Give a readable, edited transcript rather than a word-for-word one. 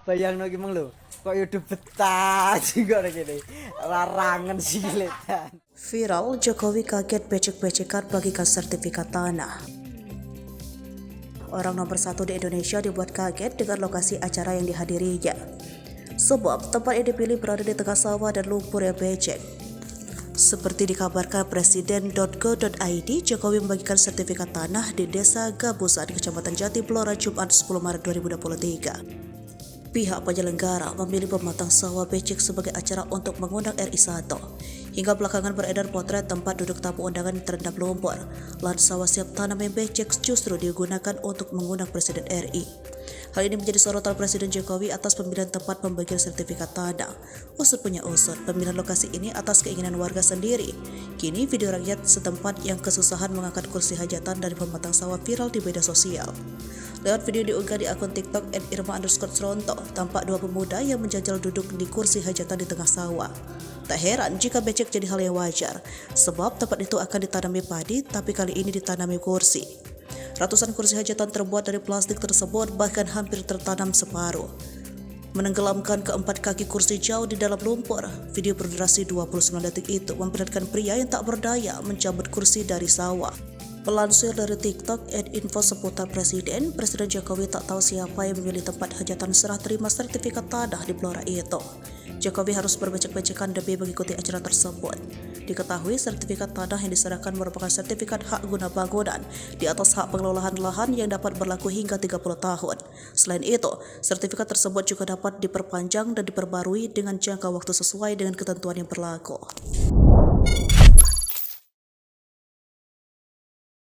bayangno iki mong lho. Kok hidup betah juga gini. Larangan sih kelihatan. Viral, Jokowi kaget becek-becekan bagikan sertifikat tanah. Orang nomor 1 di Indonesia dibuat kaget dengan lokasi acara yang dihadirinya. Sebab tempat yang dipilih berada di tengah sawah dan lumpur yang becek. Seperti dikabarkan presiden.go.id, Jokowi membagikan sertifikat tanah di Desa Gabusan, Kecamatan Jati Blora, Jumat 10 Maret 2023. Pihak penyelenggara memilih pematang sawah becek sebagai acara untuk mengundang RI1. Hingga belakangan beredar potret tempat duduk tamu undangan yang terendam lumpur. Lahan sawah siap tanam yang becek justru digunakan untuk mengundang Presiden RI. Hal ini menjadi sorotan Presiden Jokowi atas pemilihan tempat pembagian sertifikat tanah. Usut punya usut, pemilihan lokasi ini atas keinginan warga sendiri. Kini video rakyat setempat yang kesusahan mengangkat kursi hajatan dari pematang sawah viral di media sosial. Lewat video diunggah di akun TikTok @irma_seronto, tampak dua pemuda yang menjajal duduk di kursi hajatan di tengah sawah. Tak heran jika becek jadi hal yang wajar, sebab tempat itu akan ditanami padi, tapi kali ini ditanami kursi. Ratusan kursi hajatan terbuat dari plastik tersebut bahkan hampir tertanam separuh, menenggelamkan keempat kaki kursi jauh di dalam lumpur. Video berdurasi 29 detik itu memperlihatkan pria yang tak berdaya mencabut kursi dari sawah. Pelansir dari TikTok @info seputar Presiden Jokowi tak tahu siapa yang memilih tempat hajatan serah terima sertifikat tanah di Blora itu. Jokowi harus berbecek-becekan demi mengikuti acara tersebut. Diketahui sertifikat tanah yang diserahkan merupakan sertifikat hak guna bangunan di atas hak pengelolaan lahan yang dapat berlaku hingga 30 tahun. Selain itu, sertifikat tersebut juga dapat diperpanjang dan diperbarui dengan jangka waktu sesuai dengan ketentuan yang berlaku.